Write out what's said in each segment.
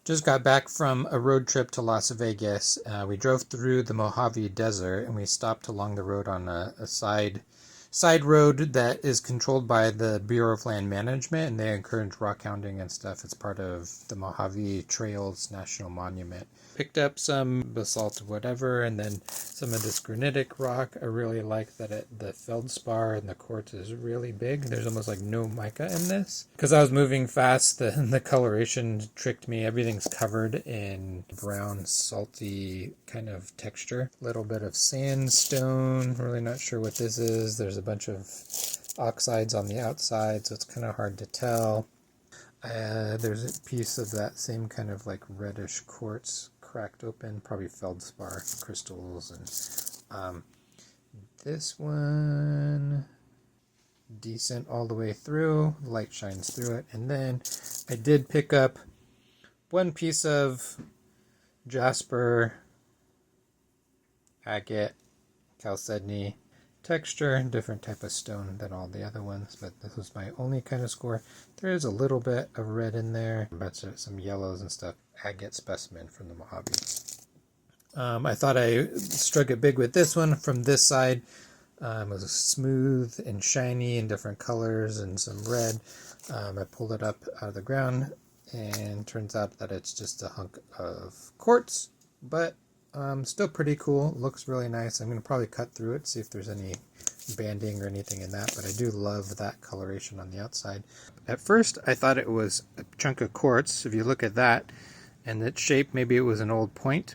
Just got back from a road trip to Las Vegas. We drove through the Mojave Desert and we stopped along the road on a side road that is controlled by the Bureau of Land Management, and they encourage rockhounding and stuff. It's part of the Mojave Trails National Monument. Picked up some basalt whatever, and then some of this granitic rock. I really like that the feldspar and the quartz is really big. There's almost like no mica in this. Because I was moving fast, the coloration tricked me. Everything's covered in brown, salty kind of texture. Little bit of sandstone. Really not sure what this is. There's a bunch of oxides on the outside, so it's kind of hard to tell. There's a piece of that same kind of like reddish quartz cracked open, probably feldspar crystals, and this one decent all the way through. Light shines through it, and then I did pick up one piece of jasper, agate, chalcedony texture, different type of stone than all the other ones, but this was my only kind of score. There is a little bit of red in there, but some yellows and stuff. Agate specimen from the Mojave. I thought I struck it big with this one from this side. It was smooth and shiny in different colors and some red. I pulled it up out of the ground, and turns out that it's just a hunk of quartz, but still pretty cool. Looks really nice. I'm going to probably cut through it, see if there's any banding or anything in that, but I do love that coloration on the outside. At first, I thought it was a chunk of quartz. If you look at that and its shape, maybe it was an old point.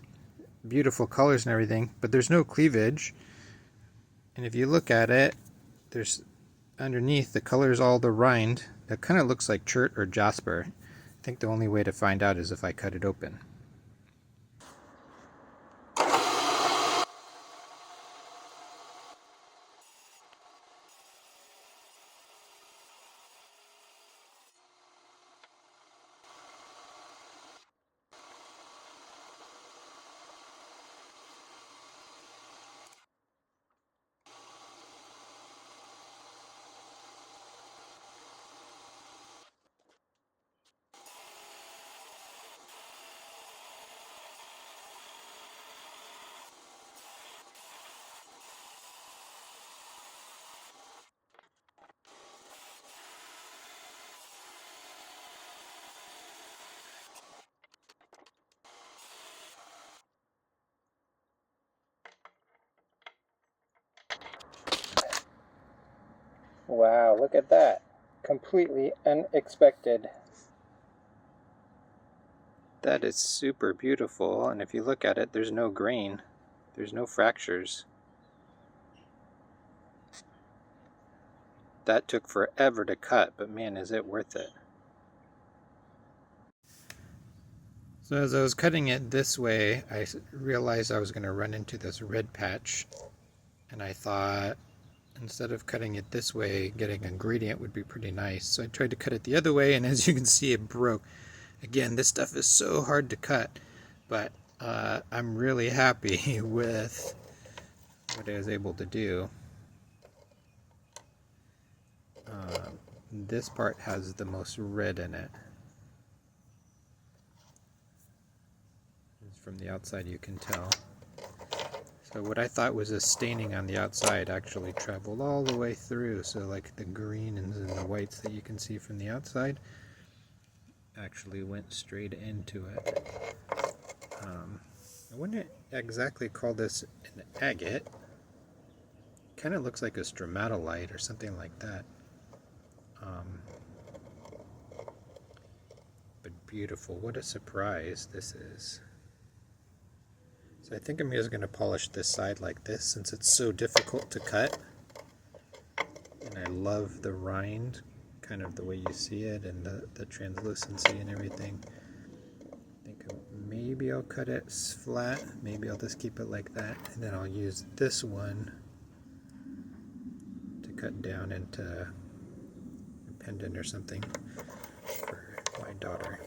Beautiful colors and everything, but there's no cleavage. And if you look at it, there's underneath the color is all the rind. It kind of looks like chert or jasper. I think the only way to find out is if I cut it open. Wow, look at that. Completely unexpected. That is super beautiful, and if you look at it, there's no grain. There's no fractures. That took forever to cut, but man, is it worth it. So as I was cutting it this way, I realized I was going to run into this red patch, and I thought, instead of cutting it this way, getting a gradient would be pretty nice. So I tried to cut it the other way, and as you can see, it broke. Again, this stuff is so hard to cut, but I'm really happy with what I was able to do. This part has the most red in it. From the outside you can tell. So what I thought was a staining on the outside actually traveled all the way through. So like the greens and the whites that you can see from the outside actually went straight into it. I wouldn't exactly call this an agate. Kind of looks like a stromatolite or something like that. But beautiful. What a surprise this is. So I think I'm just going to polish this side like this since it's so difficult to cut. And I love the rind, kind of the way you see it, and the translucency and everything. I think maybe I'll cut it flat, maybe I'll just keep it like that, and then I'll use this one to cut down into a pendant or something for my daughter.